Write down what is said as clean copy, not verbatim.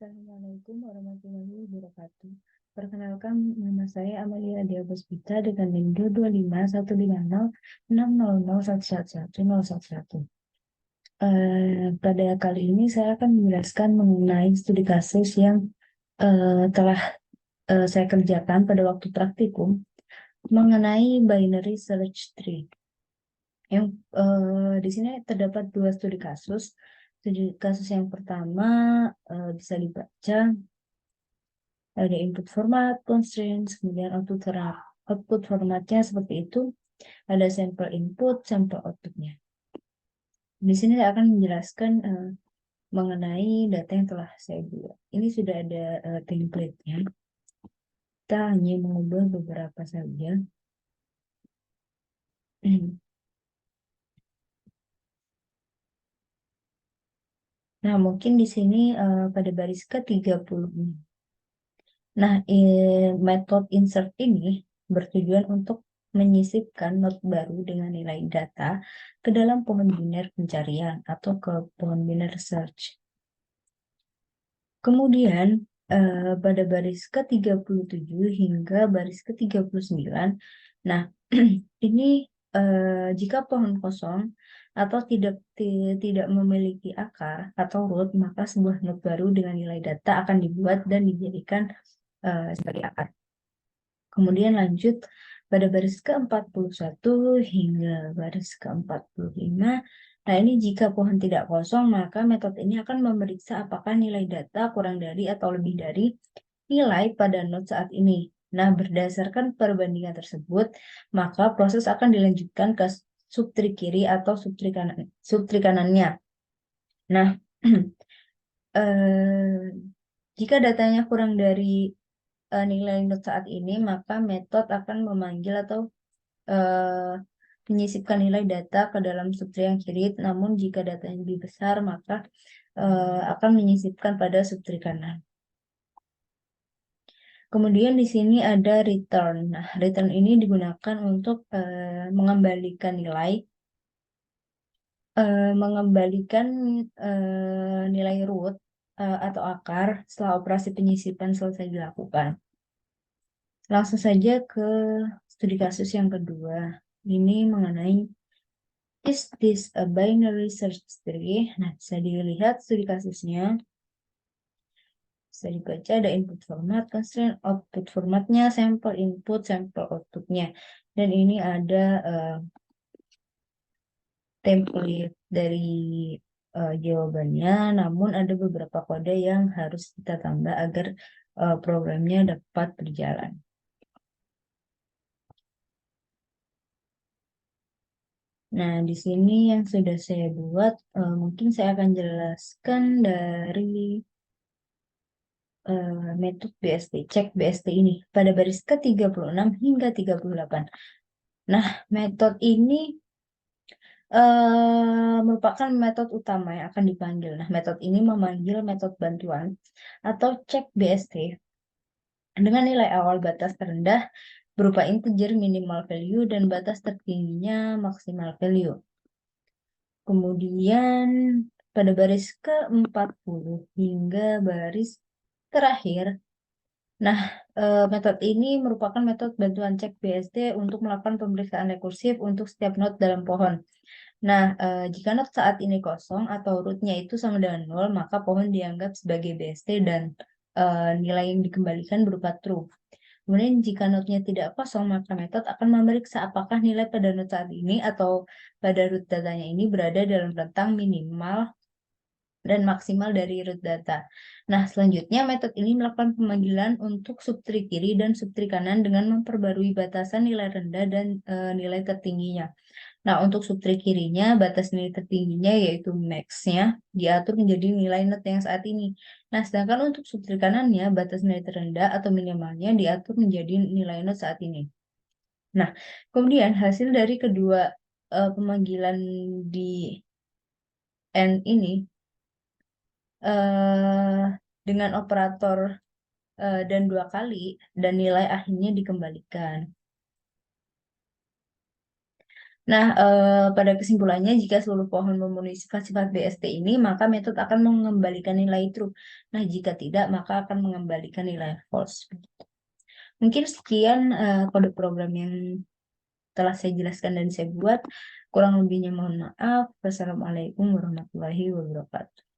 Assalamualaikum warahmatullahi wabarakatuh. Perkenalkan, nama saya Amalia Dia Puspita dengan NIM 225150600111111. Pada kali ini saya akan menjelaskan mengenai studi kasus yang telah saya kerjakan pada waktu praktikum mengenai binary search tree. Yang di sini terdapat dua studi kasus. Studi kasus yang pertama bisa dibaca. Ada input format, constraints, kemudian output formatnya seperti itu. Ada sampel input, sampel outputnya. Di sini saya akan menjelaskan mengenai data yang telah saya buat. Ini sudah ada template-nya. Kita hanya mengubah beberapa saja. Nah, mungkin di sini pada baris ke-30 ini. Nah, metode insert ini bertujuan untuk menyisipkan not baru dengan nilai data ke dalam pohon biner pencarian atau ke pohon biner search. Kemudian, pada baris ke-37 hingga baris ke-39, nah, ini jika pohon kosong atau tidak memiliki akar atau root, maka sebuah not baru dengan nilai data akan dibuat dan dijadikan sebagai akar. Kemudian lanjut pada baris ke-41 hingga baris ke-45. Nah, ini jika pohon tidak kosong, maka metode ini akan memeriksa apakah nilai data kurang dari atau lebih dari nilai pada node saat ini. Nah, berdasarkan perbandingan tersebut, maka proses akan dilanjutkan ke subtree kiri atau subtree kanannya. Nah, jika datanya kurang dari nilai node saat ini, maka metode akan memanggil atau menyisipkan nilai data ke dalam subtree yang kiri. Namun jika datanya lebih besar, maka akan menyisipkan pada subtree kanan. Kemudian di sini ada return. Nah, return ini digunakan untuk mengembalikan nilai root atau akar setelah operasi penyisipan selesai dilakukan. Langsung saja ke studi kasus yang kedua. Ini mengenai is this a binary search tree? Nah, bisa dilihat studi kasusnya. Bisa dibaca ada input format, constraint, output formatnya, sampel input, sampel outputnya. Dan ini ada template dari jawabannya, namun ada beberapa kode yang harus kita tambah agar programnya dapat berjalan. Nah, di sini yang sudah saya buat, mungkin saya akan jelaskan dari metode BST, cek BST ini pada baris ke-36 hingga 38. Nah, metode ini merupakan metode utama yang akan dipanggil. Nah, metode ini memanggil metode bantuan atau cek BST dengan nilai awal batas terendah berupa integer minimal value dan batas tertingginya maksimal value. Kemudian pada baris ke-40 hingga baris terakhir, nah, metode ini merupakan metode bantuan cek BST untuk melakukan pemeriksaan rekursif untuk setiap node dalam pohon. Nah, jika node saat ini kosong atau rootnya itu sama dengan 0, maka pohon dianggap sebagai BST dan nilai yang dikembalikan berupa true. Kemudian jika node-nya tidak kosong, maka metode akan memeriksa apakah nilai pada node saat ini atau pada root datanya ini berada dalam rentang minimal dan maksimal dari root data. Nah, selanjutnya metode ini melakukan pemanggilan untuk subtree kiri dan subtree kanan dengan memperbarui batasan nilai rendah dan nilai tertingginya. Nah, untuk subtree kirinya, batas nilai tertingginya yaitu max-nya diatur menjadi nilai node yang saat ini. Nah, sedangkan untuk subtree kanannya, batas nilai terendah atau minimalnya diatur menjadi nilai node saat ini. Nah, kemudian hasil dari kedua pemanggilan di N ini, dengan operator dan 2 kali, dan nilai akhirnya dikembalikan. Nah, pada kesimpulannya, jika seluruh pohon memenuhi sifat-sifat BST ini, maka metode akan mengembalikan nilai true. Nah, jika tidak, maka akan mengembalikan nilai false. Mungkin sekian kode program yang telah saya jelaskan dan saya buat. Kurang lebihnya mohon maaf. Wassalamualaikum warahmatullahi wabarakatuh.